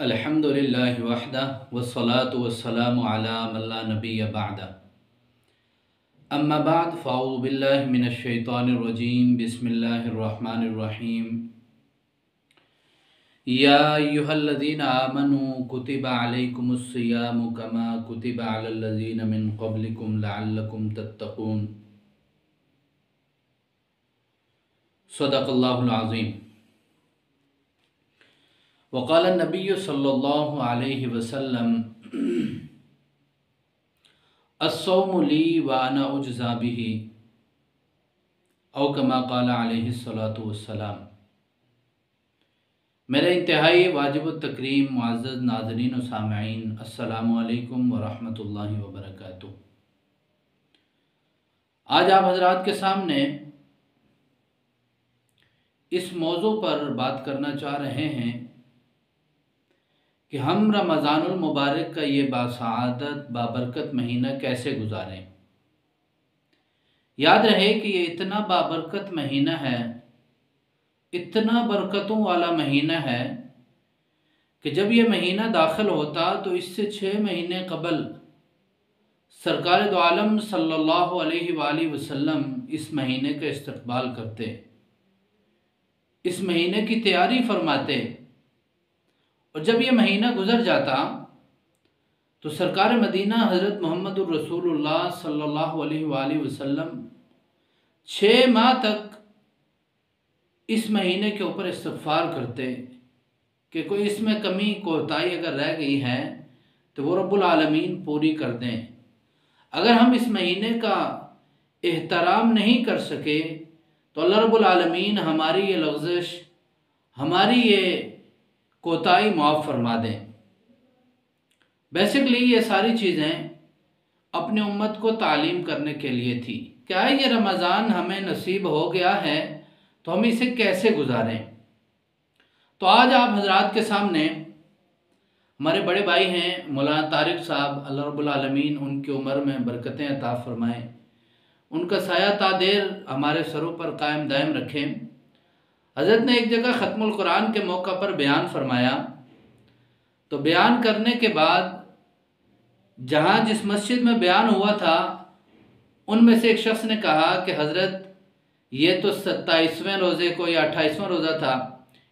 अल्हम्दुलिल्लाहि वहदा वस्सलातु वस्सलामु अला मन ला नबिय्य बअदा। अम्मा बाद फ़अऊज़ु बिल्लाहि मिनश शैतानिर रजीम। बिस्मिल्लाहिर रहमानिर रहीम। या अय्युहल्लज़ीना आमनू कुतिबा अलैकुमुस सियामु कमा कुतिबा अलल लज़ीना मिन क़ब्लिकुम लअल्लकुम तत्तक़ून। सदक़ल्लाहुल अज़ीम। वक़ाल नबिय्यु सल्लल्लाहु अलैहि वसल्लम अस्सौमु ली व अना उज्ज़ा बिही औ कमा क़ाला अलैहि सलातु वस्सलाम। मेरे इंतहाई वाजिबुत तकरीम मुअज़्ज़ज़ नाज़रीन व सामईन, अस्सलामु अलैकुम व रहमतुल्लाहि व बरकातुहू। आज आप हज़रात के सामने इस मौजू पर बात करना चाह रहे हैं कि हम रमज़ानुल मुबारक का ये बासआदत बाबरकत महीना कैसे गुजारें। याद रहे कि ये इतना बाबरकत महीना है, इतना बरकतों वाला महीना है कि जब ये महीना दाखिल होता तो इससे 6 महीने कबल सरकार दो आलम सल्लल्लाहु अलैहि वसल्लम इस महीने का इस्तक़बाल करते, इस महीने की तैयारी फरमाते। और जब ये महीना गुजर जाता तो सरकार मदीना हज़रत मोहम्मदुर रसूलुल्लाह सल्लल्लाहु अलैहि वसल्लम 6 माह तक इस महीने के ऊपर इस्तग़फ़ार करते कि कोई इसमें कमी कोताही अगर रह गई है तो वो रब्बुल आलमीन पूरी कर दें। अगर हम इस महीने का एहतराम नहीं कर सके तो अल्लाह रब्बुल आलमीन हमारी ये लग़ज़श, हमारी ये कोताही माफ़ फरमा दें। बेसिकली ये सारी चीज़ें अपने उम्मत को तालीम करने के लिए थी। क्या ये रमज़ान हमें नसीब हो गया है तो हम इसे कैसे गुजारें। तो आज आप हज़रात के सामने हमारे बड़े भाई हैं मौलाना तारिक साहब, अल्लाह रब्बुल आलमीन उनकी उम्र में बरकतें अता फ़रमाएँ, उनका साया तादेर हमारे सरों पर कायम दायम रखें। हज़रत ने एक जगह ख़त्मुल कुरान के मौका पर बयान फरमाया, तो बयान करने के बाद जहाँ जिस मस्जिद में बयान हुआ था उनमें से एक शख्स ने कहा कि हज़रत ये तो 27वें रोज़े को या 28वां रोज़ा था,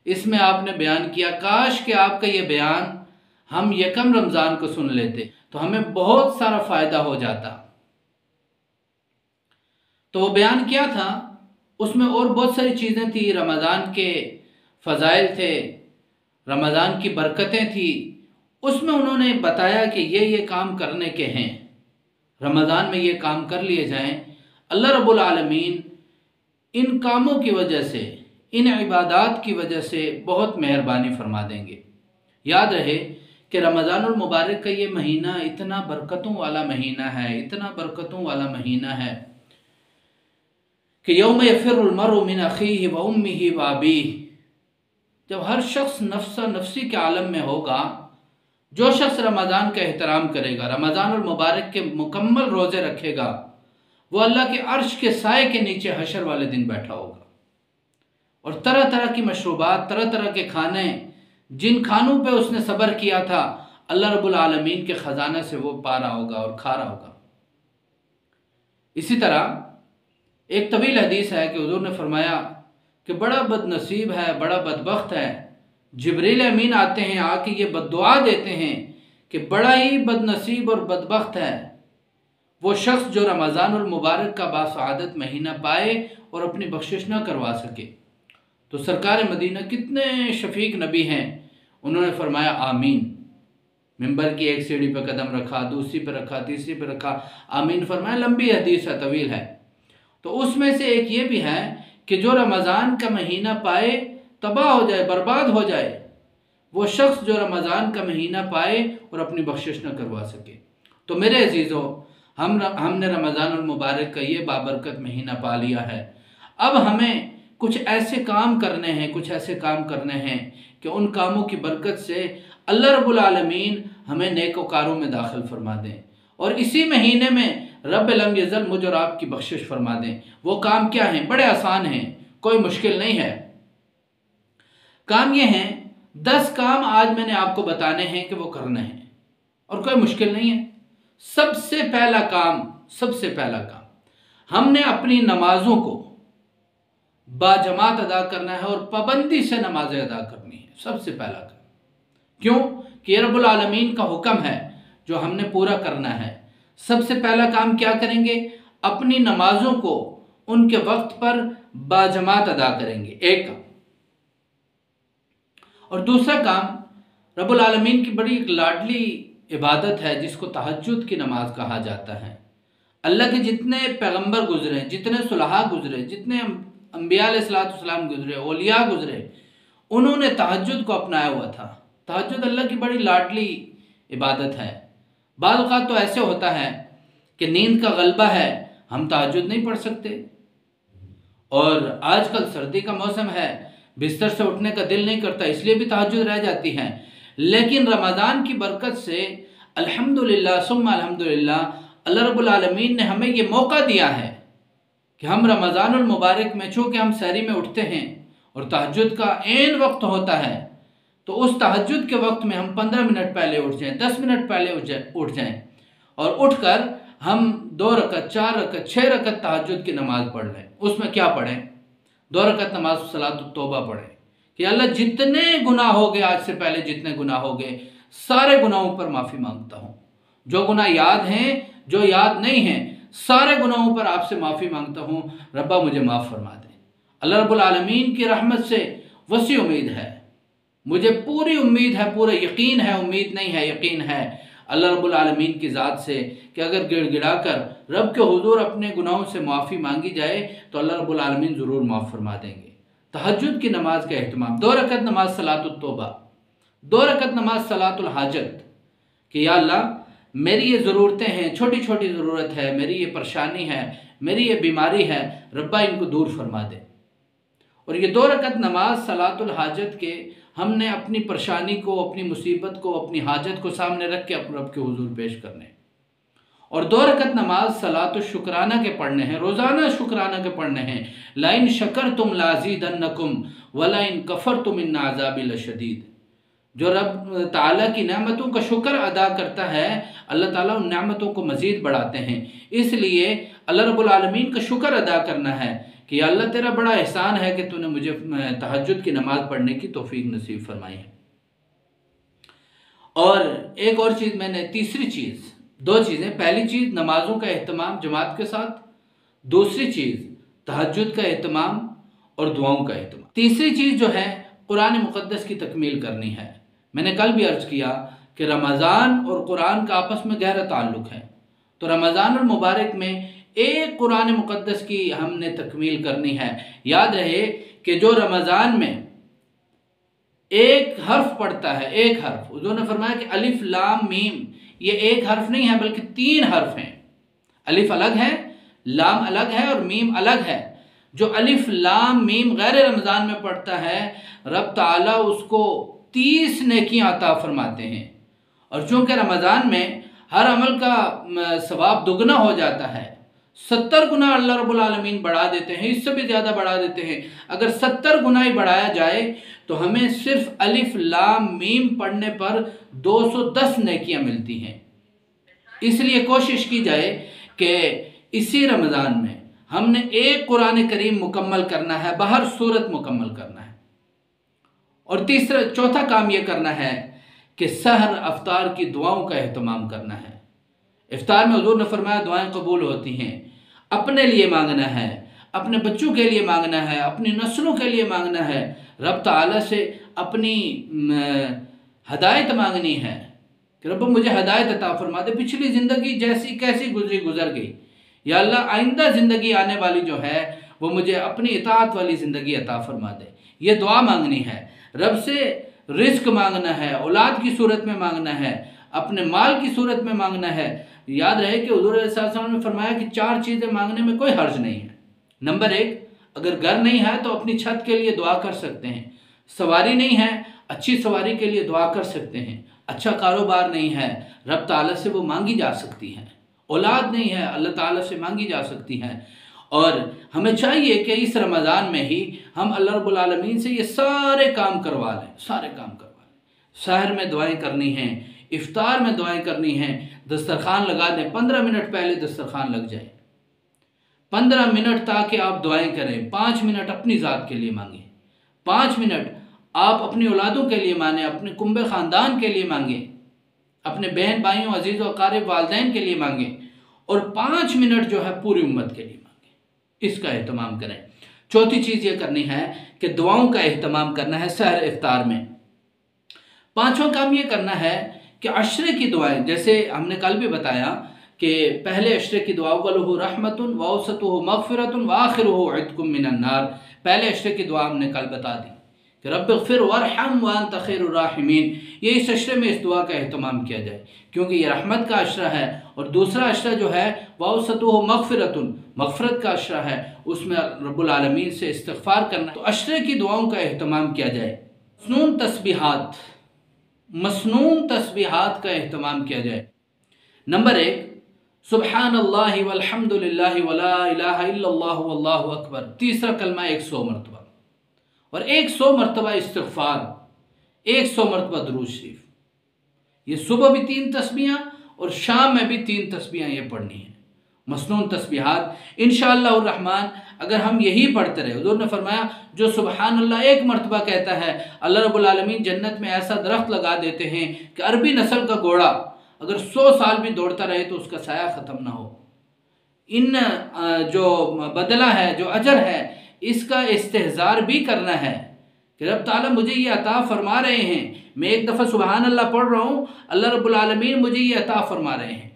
इसमें आपने बयान किया, काश कि आपका ये बयान हम यकम रमज़ान को सुन लेते तो हमें बहुत सारा फ़ायदा हो जाता। तो वो बयान क्या था, उसमें और बहुत सारी चीज़ें थी, रमज़ान के फ़ज़ाइल थे, रमज़ान की बरकतें थी। उसमें उन्होंने बताया कि ये काम करने के हैं, रमज़ान में ये काम कर लिए जाएं, अल्लाह रब्बुल आलमीन इन कामों की वजह से, इन इबादात की वजह से बहुत मेहरबानी फरमा देंगे। याद रहे कि रमज़ानुल मुबारक का ये महीना इतना बरकतों वाला महीना है, इतना बरकतों वाला महीना है कि यौम यफ़िरुल मरउ मिन अख़ीहि व उम्मिहि व अबीहि। जब हर शख्स नफ्सा नफ्सी के आलम में होगा, जो शख्स रमज़ान का एहतराम करेगा, रमज़ानुल मुबारक के मुकम्मल रोज़े रखेगा, वो अल्लाह के अर्श के साए के नीचे हशर वाले दिन बैठा होगा। और तरह तरह की मशरूबात, तरह तरह के खाने, जिन खानों पे उसने सब्र किया था, अल्लाह रब्बुल आलमीन के ख़जाना से वो पा रहा होगा और खा रहा होगा। इसी तरह एक तवील हदीस है कि हुज़ूर ने फरमाया कि बड़ा बदनसीब है, बड़ा बदबख्त है, जिब्रील अमीन आते हैं, आके ये बद्दुआ देते हैं कि बड़ा ही बदनसीब और बदबख्त है वो शख्स जो रमज़ानुल मुबारक का बासआदत महीना पाए और अपनी बख्शिश न करवा सके। तो सरकार मदीना कितने शफीक नबी हैं, उन्होंने फरमाया आमीन। मिंबर की एक सीढ़ी पर कदम रखा, दूसरी पर रखा, तीसरी पर रखा, आमीन फरमाया। लंबी हदीस है, तवील है। तो उसमें से एक ये भी है कि जो रमज़ान का महीना पाए, तबाह हो जाए, बर्बाद हो जाए, वो शख्स जो रमज़ान का महीना पाए और अपनी बख्शिश न करवा सके। तो मेरे अजीज़ों, हमने रमज़ानुल मुबारक का ये बाबरकत महीना पा लिया है। अब हमें कुछ ऐसे काम करने हैं, कुछ ऐसे काम करने हैं कि उन कामों की बरकत से अल्लाह रब्बुल आलमीन हमें नेकोकारों में दाखिल फरमा दें और इसी महीने में रब लम यज़ल मुझ और आपकी बख्शिश फरमा दें। वो काम क्या हैं? बड़े आसान हैं, कोई मुश्किल नहीं है। काम ये हैं, 10 काम आज मैंने आपको बताने हैं कि वो करने हैं, और कोई मुश्किल नहीं है। सबसे पहला काम हमने अपनी नमाजों को बाजमात अदा करना है और पाबंदी से नमाजें अदा करनी है, सबसे पहला काम। क्यों कि रब्बुल आलमीन का हुक्म है जो हमने पूरा करना है। सबसे पहला काम क्या करेंगे? अपनी नमाजों को उनके वक्त पर बाजमात अदा करेंगे, एक काम। और दूसरा काम, रब्बुल आलमीन की बड़ी एक लाडली इबादत है जिसको तहज्जुद की नमाज कहा जाता है। अल्लाह के जितने पैगंबर गुजरे, जितने सुलहा गुजरे, जितने अंबिया अलैहिस्सलाम गुजरे, औलिया गुजरे, उन्होंने तहज्जुद को अपनाया हुआ था। तहज्जुद अल्लाह की बड़ी लाडली इबादत है। बाज़ औक़ात तो ऐसे होता है कि नींद का गलबा है, हम तहज्जुद नहीं पढ़ सकते, और आजकल सर्दी का मौसम है, बिस्तर से उठने का दिल नहीं करता, इसलिए भी तहज्जुद रह जाती है। लेकिन रमज़ान की बरकत से अल्हम्दुलिल्लाह सुम्मा अल्हम्दुलिल्लाह, अल्लाह रब्बुल आलमीन ने हमें ये मौका दिया है कि हम रमज़ानुल मुबारक में, चूँकि हम सहरी में उठते हैं और तहज्जुद का ऐन वक्त होता है, तो उस तहज्जुद के वक्त में हम 15 मिनट पहले उठ जाएं, 10 मिनट पहले उठ जाएं, और उठकर हम 2 रकत, 4 रकत, 6 रकत तहज्जुद की नमाज पढ़ लें। उसमें क्या पढ़ें? 2 रकत नमाज सलातुत तौबा पढ़ें कि अल्लाह जितने गुनाह हो गए, आज से पहले जितने गुनाह हो गए, सारे गुनाहों पर माफ़ी मांगता हूँ। जो गुनाह याद हैं, जो याद नहीं हैं, सारे गुनाहों पर आपसे माफ़ी मांगता हूँ, रब्बा मुझे माफ़ फरमा दे। अल्लाह रब्बुल आलमीन की रहमत से वसी उम्मीद है, मुझे पूरी उम्मीद है, पूरा यकीन है, उम्मीद नहीं है यकीन है अल्लाह रब्बुल आलमीन की ज़ात से कि अगर गिड़गिड़ा कर रब के हुजूर अपने गुनाहों से माफ़ी मांगी जाए तो अल्लाह रब्बुल आलमीन ज़रूर माफ़ फरमा देंगे। तहज्जुद की नमाज का अहतमाम, 2 रकत नमाज सलातुत तौबा, 2 रकत नमाज सलातुल हाजत, कि या अल्लाह मेरी ये ज़रूरतें हैं, छोटी छोटी ज़रूरत है, मेरी ये परेशानी है, मेरी ये बीमारी है, रब्बा इनको दूर फरमा दे। और ये 2 रकत नमाज सलातुल हाजत के हमने अपनी परेशानी को, अपनी मुसीबत को, अपनी हाजत को सामने रख के अपने रब के हुजूर पेश करने। और 2 रकत नमाज सलातुल शुक्राना के पढ़ने हैं, रोज़ाना शुक्राना के पढ़ने हैं। लाइन शकर तुम लाज़ीदन्नकुम वलाइन कफर तुम इन्ना अज़ाबी लशदीद। जो रब ताला की नेमतों का शुक्र अदा करता है, अल्लाह ताला उन नेमतों को मज़ीद बढ़ाते हैं। इसलिए अल्लाह रब्बुल आलमीन का शुक्र अदा करना है कि अल्लाह तेरा बड़ा एहसान है कि तूने मुझे तहज्जुद की नमाज़ पढ़ने की तौफीक नसीब फरमाई है। और एक और चीज़ मैंने, तीसरी चीज़, 2 चीज़ें, पहली चीज़ नमाज़ों का एहतमाम जमात के साथ, दूसरी चीज़ तहज्जुद का एहतमाम और दुआओं का एहतमाम। तीसरी चीज़ जो है कुरान मुक़द्दस की तकमील करनी है। मैंने कल भी अर्ज़ किया कि रमज़ान और कुरान का आपस में गहरा ताल्लुक़ है, तो रमज़ान और मुबारक में एक कुरान मुक़द्दस की हमने तकमील करनी है। याद रहे कि जो रमज़ान में एक हर्फ पढ़ता है, एक हर्फ, हुज़ूर ने फरमाया कि अलिफ लाम मीम, ये एक हर्फ नहीं है बल्कि 3 हर्फ हैं। अलिफ अलग है, लाम अलग है और मीम अलग है। जो अलिफ लाम मीम गैर रमज़ान में पढ़ता है, रब ताला उसको 30 नेकियां अता फरमाते हैं। और चूँकि रमज़ान में हर अमल का सवाब दुगना हो जाता है, 70 गुना अल्लाह रब्बुल आलमीन बढ़ा देते हैं, इससे भी ज़्यादा बढ़ा देते हैं। अगर 70 गुना ही बढ़ाया जाए तो हमें सिर्फ अलिफ लाम मीम पढ़ने पर 210 नेकियां मिलती हैं। इसलिए कोशिश की जाए कि इसी रमज़ान में हमने एक कुरान करीम मुकम्मल करना है, बाहर सूरत मुकम्मल करना है। और चौथा काम यह करना है कि सहर अफ्तार की दुआओं का एहतमाम करना है। इफ्तार में हुजूर ने फरमाया दुआएं कबूल होती हैं। अपने लिए मांगना है, अपने बच्चों के लिए मांगना है, अपनी नस्लों के लिए मांगना है, रब ताला से अपनी हदायत मांगनी है कि रब मुझे हदायत अता फरमा दे। पिछली ज़िंदगी जैसी कैसी गुजरी गुजर गई, या अल्लाह आइंदा ज़िंदगी आने वाली जो है वो मुझे अपनी इताअत वाली ज़िंदगी अता फरमा दे। ये दुआ मांगनी है। रब से रिस्क मांगना है, औलाद की सूरत में मांगना है, अपने माल की सूरत में मांगना है। याद रहे कि हुजूर सल्लल्लाहु अलैहि वसल्लम ने फरमाया कि 4 चीज़ें मांगने में कोई हर्ज नहीं है। नंबर 1, अगर घर नहीं है तो अपनी छत के लिए दुआ कर सकते हैं। सवारी नहीं है, अच्छी सवारी के लिए दुआ कर सकते हैं। अच्छा कारोबार नहीं है, रब ताला से वो मांगी जा सकती है। औलाद नहीं है, अल्लाह ताला से मांगी जा सकती है। और हमें चाहिए कि इस रमज़ान में ही हम अल्लाह रब्बुल आलमीन से ये सारे काम करवा लें, सारे काम करवा लें। सहर में दुआएं करनी हैं, इफ्तार में दुआएं करनी हैं, दस्तरखान लगा दें, 15 मिनट पहले दस्तरखान लग जाए, 15 मिनट ताकि आप दुआएं करें। 5 मिनट अपनी ज़ात के लिए मांगें, 5 मिनट आप अपनी औलादों के लिए मांगें, अपने कुंबे ख़ानदान के लिए मांगें, अपने बहन भाइयों अजीज़ व क़ारिब वालिदैन के लिए मांगें, और 5 मिनट जो है पूरी उम्मत के लिए मांगें। इसका एहतमाम करें। चौथी चीज़ ये करनी है कि दुआओं का एहतमाम करना है सहर इफ्तार में। पांचवा काम ये करना है कि अशरे की दुआएं, जैसे हमने कल भी बताया कि पहले अशरे की दुआ अव्वलुहु रहमतुन व औसतुहु मग़फ़िरतुन व आख़िरुहु इत्क़ुम मिनन नार। पहले अशरे की दुआ हमने कल बता दी कि रब्बिग़फ़िर वरहम व अंत ख़ैरुर राहिमीन। ये इस अशरे में इस दुआ का एहतमाम किया जाए, क्योंकि ये रहमत का अशरा है। और दूसरा अशरा जो है व औसतुहु मग़फ़िरतुन, मग़फ़िरत का अशरा है, उसमें रब्बुल आलमीन से इस्तिग़फ़ार करना। तो अशरे की दुआओं का एहतमाम किया जाए। मसनून तस्बीहात का एहतमाम किया जाए। नंबर 1, सुब्हानल्लाहि वल्हम्दुलिल्लाहि वला इलाहा इल्लल्लाहु वल्लाहु अकबर। तीसरा कलमा 100 मरतबा, और 100 मरतबा इस्तिग़फ़ार, 100 मरतबा दुरूद शरीफ। ये सुबह भी 3 तस्बीहां और शाम में भी 3 तस्बीहां ये पढ़नी है, मसनून तस्बीहात। इंशाअल्लाह रहमान अगर हम यही पढ़ते रहे, हुज़ूर ने फरमाया जो सुबहानल्लाह 1 मरतबा कहता है, अल्लाह रब्बुल आलमीन जन्नत में ऐसा दरख्त लगा देते हैं कि अरबी नस्ल का घोड़ा अगर 100 साल भी दौड़ता रहे तो उसका साया ख़त्म ना हो। इन जो बदला है, जो अजर है, इसका इस्तेहज़ार भी करना है कि रब ताला मुझे ये अता फरमा रहे हैं। मैं एक दफ़ा सुबहानल्लाह पढ़ रहा हूँ, अल्लाह रब्बुल आलमीन मुझे ये अता फरमा रहे हैं।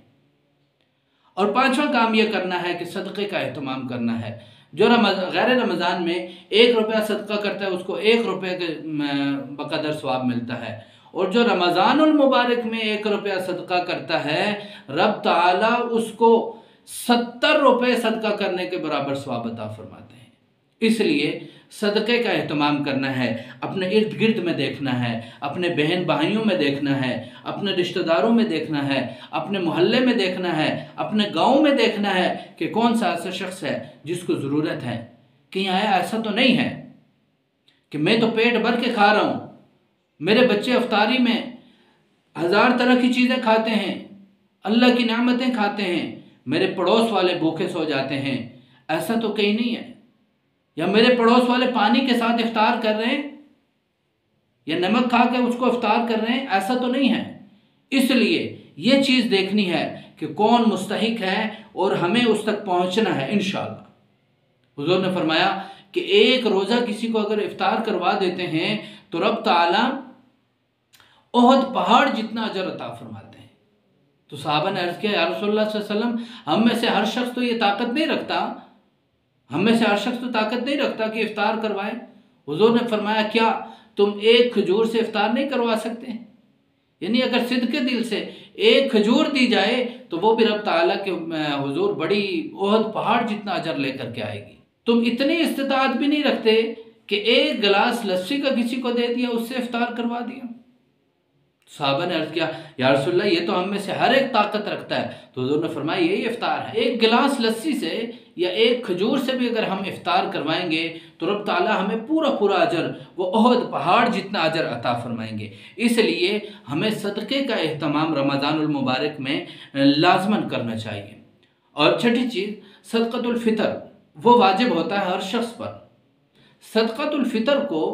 और पांचवा काम यह करना है कि सदक़े का एहतमाम करना है। जो गैर रमज़ान में 1 रुपया सदका करता है उसको 1 रुपये के बकदर सवाब मिलता है, और जो रमज़ानुल मुबारक में 1 रुपया सदका करता है, रब ताला उसको 70 रुपये सदका करने के बराबर सवाब अता फरमाते हैं। इसलिए सदक़े का एहतमाम करना है, अपने इर्द गिर्द में देखना है, अपने बहन भाइयों में देखना है, अपने रिश्तेदारों में देखना है, अपने मोहल्ले में देखना है, अपने गांव में देखना है कि कौन सा ऐसा शख्स है जिसको ज़रूरत है। कहीं आया ऐसा तो नहीं है कि मैं तो पेट भर के खा रहा हूँ, मेरे बच्चे अफ्तारी में 1000 तरह की चीज़ें खाते हैं, अल्लाह की नेमतें खाते हैं, मेरे पड़ोस वाले भूखे सो जाते हैं, ऐसा तो कहीं नहीं है। या मेरे पड़ोस वाले पानी के साथ इफ्तार कर रहे हैं या नमक खा के उसको इफ्तार कर रहे हैं, ऐसा तो नहीं है। इसलिए ये चीज़ देखनी है कि कौन मुस्तहिक है और हमें उस तक पहुंचना है इंशाअल्लाह। हुज़ूर ने फरमाया कि एक रोज़ा किसी को अगर इफ्तार करवा देते हैं तो रब ताला ओहद पहाड़ जितना अजर अता फरमाते हैं। तो सहाबा ने अर्ज़ किया, या रसूलल्लाह सल्लल्लाहु अलैहि वसल्लम, हम में से हर शख्स तो ये ताकत नहीं रखता, हम में से हर शख्स तो ताकत नहीं रखता कि इफ्तार करवाए। हुज़ूर ने फरमाया, क्या तुम एक खजूर से इफ्तार नहीं करवा सकते? यानी अगर सिद्क़े दिल से एक खजूर दी जाए तो वो भी रब ताला के हुज़ूर बड़ी ओहद पहाड़ जितना अजर लेकर के आएगी। तुम इतनी इस्तिताअत भी नहीं रखते कि एक गिलास लस्सी का किसी को दे दिया, उससे इफ्तार करवा दिया। साहबा ने अर्ज़ किया, या रसूलल्लाह ये तो हम में से हर एक ताकत रखता है। तो हुज़ूर ने फरमाया यही इफ्तार है। एक गिलास लस्सी से या एक खजूर से भी अगर हम इफ्तार करवाएंगे तो रब ताला हमें पूरा पूरा अजर, वो ओहद पहाड़ जितना अजर अता फरमाएंगे। इसलिए हमें सदक़े का एहतमाम रमज़ानुल मुबारक में लाज़मन करना चाहिए। और छठी चीज़, सदक़तुल फ़ितर वो वाजिब होता है हर शख्स पर। सदक़तुल फ़ितर को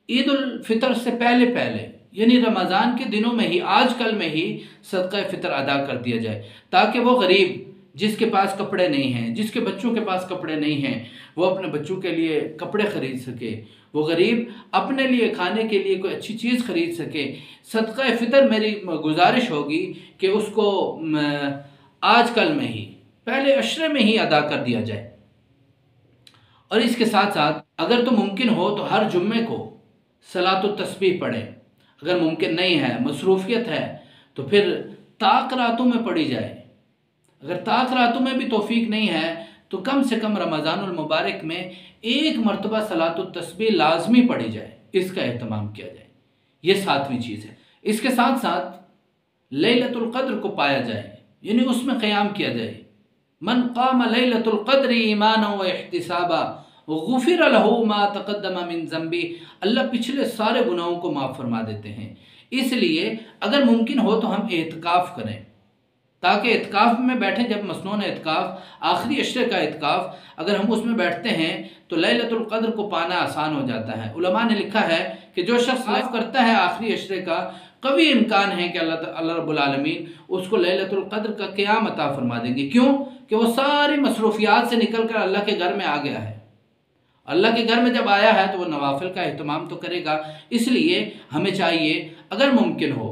ईद उल फ़ितर से पहले पहले यानी रमज़ान के दिनों में ही, आजकल में ही सदक़ा फ़ितर अदा कर दिया जाए, ताकि वो गरीब जिसके पास कपड़े नहीं हैं, जिसके बच्चों के पास कपड़े नहीं हैं, वो अपने बच्चों के लिए कपड़े ख़रीद सके, वो गरीब अपने लिए खाने के लिए कोई अच्छी चीज़ ख़रीद सके। सदक़ा फ़ितर मेरी गुजारिश होगी कि उसको आजकल में ही, पहले अशरे में ही अदा कर दिया जाए। और इसके साथ साथ अगर तो मुमकिन हो तो हर जुम्मे को सलातुत तस्बीह पढ़ें। अगर मुमकिन नहीं है, मसरूफ़ियत है, तो फिर ताक रातों में पढ़ी जाए। अगर ताक रातों में भी तौफीक नहीं है तो कम से कम रमज़ानुल मुबारक में 1 मरतबा सलातुत तस्बीह लाजमी पढ़ी जाए, इसका एहतमाम किया जाए। ये 7वीं चीज़ है। इसके साथ साथ लैलतुल क़द्र को पाया जाए, यानी उसमें क़याम किया जाए। मन क़ाम लैलतुल क़द्र ईमानन व इह्तिसाबा गुफ़िर लहू मा तक़द्दम मिन ज़ंबी। अल्लाह पिछले सारे गुनाहों को माफ़ फरमा देते हैं। इसलिए अगर मुमकिन हो तो हम एहतिकाफ़ करें, ताकि एहतिकाफ़ में बैठे, जब मसनून एहतिकाफ़ आखिरी अशरे का एहतिकाफ़ अगर हम उसमें बैठते हैं तो लैलतुल क़द्र को पाना आसान हो जाता है। उलमा ने लिखा है कि जो शख्स लाइफ करता है आखिरी अशरे का, कभी इम्कान है कि अल्लाह रब्बुल आलमीन उसको लैलतुल क़द्र का क़याम अता फरमा देंगे। क्यों? कि वो सारी मसरूफियात से निकल कर अल्लाह के घर में आ गया है। अल्लाह के घर में जब आया है तो वो नवाफिल का एहतमाम तो करेगा। इसलिए हमें चाहिए, अगर मुमकिन हो,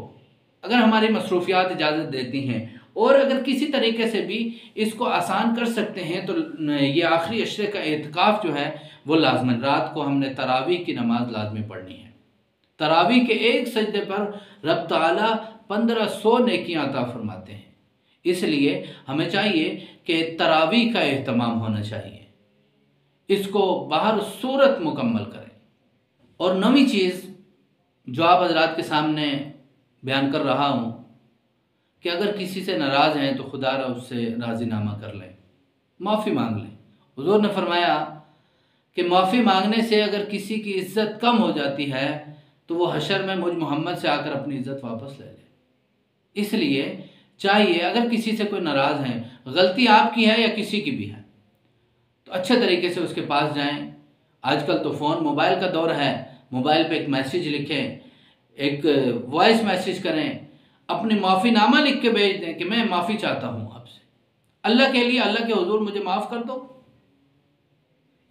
अगर हमारी मसरूफियात इजाज़त देती हैं और अगर किसी तरीके से भी इसको आसान कर सकते हैं, तो ये आखिरी अशरे का एहतिकाफ़ जो है वो लाजमन, रात को हमने तरावीह की नमाज लाजमी पढ़नी है। तरावीह के एक सजदे पर रब ताला 1500 नेकियां अता फरमाते हैं। इसलिए हमें चाहिए कि तरावीह का एहतमाम होना चाहिए, इसको बाहर सूरत मुकम्मल करें। और नवी चीज़ जो आप हजरात के सामने बयान कर रहा हूँ कि अगर किसी से नाराज़ हैं तो खुदारा उससे राज़ीनामा कर लें, माफ़ी मांग लें। हुज़ूर ने फरमाया कि माफ़ी मांगने से अगर किसी की इज़्ज़त कम हो जाती है तो वो हशर में मुझ मोहम्मद से आकर अपनी इज़्ज़त वापस ले ले। इसलिए चाहिए, अगर किसी से कोई नाराज़ हैं, गलती आपकी है या किसी की भी है, तो अच्छे तरीके से उसके पास जाएं। आजकल तो फ़ोन मोबाइल का दौर है, मोबाइल पे एक मैसेज लिखें, एक वॉइस मैसेज करें, अपनी माफ़ीनामा लिख के भेज दें कि मैं माफ़ी चाहता हूँ आपसे, अल्लाह के लिए, अल्लाह के हुजूर मुझे माफ़ कर दो।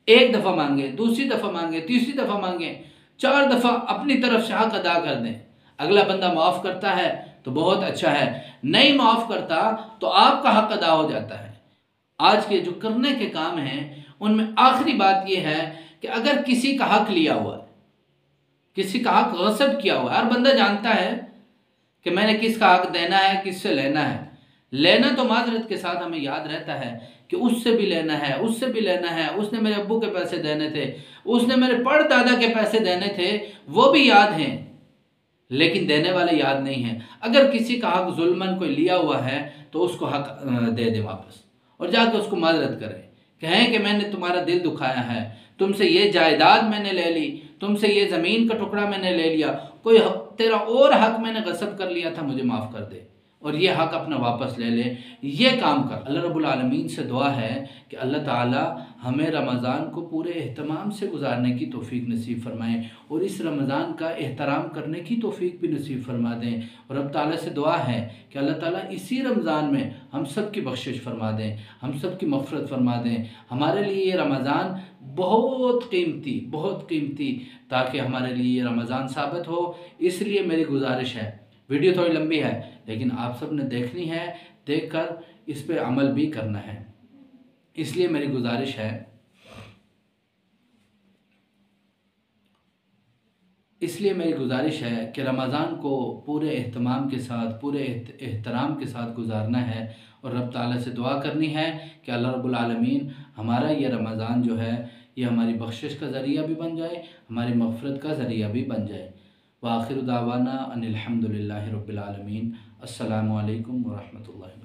एक दफ़ा मांगे, दूसरी दफ़ा मांगे, तीसरी दफ़ा मांगे, 4 दफ़ा अपनी तरफ से हक अदा कर दें। अगला बंदा माफ़ करता है तो बहुत अच्छा है, नहीं माफ़ करता तो आपका हक अदा हो जाता है। आज के जो करने के काम हैं उनमें आखिरी बात यह है कि अगर किसी का हक लिया हुआ है, किसी का हक गसब किया हुआ है, हर बंदा जानता है कि मैंने किसका हक देना है, किससे लेना है। लेना तो माजरत के साथ हमें याद रहता है कि उससे भी लेना है, उससे भी लेना है, उसने मेरे अब्बू के पैसे देने थे, उसने मेरे परदादा के पैसे देने थे, वो भी याद हैं, लेकिन देने वाले याद नहीं हैं। अगर किसी का हक जुल्मन कोई लिया हुआ है तो उसको हक दे दे वापस, और जाकर उसको माजरत करें, कहें कि मैंने तुम्हारा दिल दुखाया है, तुमसे ये जायदाद मैंने ले ली, तुमसे ये ज़मीन का टुकड़ा मैंने ले लिया, कोई तेरा और हक मैंने गसब कर लिया था, मुझे माफ़ कर दे और ये हक अपना वापस ले ले। ये काम कर। अल्लाह रब्बुल आलमीन से दुआ है कि अल्लाह ताला हमें रमज़ान को पूरे एहतमाम से गुजारने की तौफीक नसीब फरमाएँ और इस रमज़ान का एहतराम करने की तौफीक भी नसीब फरमा दें। और रब ताला से दुआ है कि अल्लाह ताला इसी रमज़ान में हम सब की बख्शिश फरमा दें, हम सब की मग़फ़िरत फरमा दें। हमारे लिए ये रमज़ान बहुत कीमती, ताकि हमारे लिए ये रमज़ान साबित हो। इसलिए मेरी गुजारिश है, वीडियो थोड़ी लंबी है लेकिन आप सब ने देखनी है, देखकर इस पे अमल भी करना है। इसलिए मेरी गुजारिश है कि रमज़ान को पूरे एहतमाम के साथ, पूरे एहतराम के साथ गुजारना है और रब ताला से दुआ करनी है कि अल्लाह रब्बुल आलमीन हमारा ये रमज़ान जो है ये हमारी बख्शिश का ज़रिया भी बन जाए, हमारी मग़फ़िरत का ज़रिया भी बन जाए। व आखिर दावाना अनिल हम्दुलिल्लाहि रब्बिल आलमीन। अस्सलामु अलैकुम व रहमतुल्लाहि।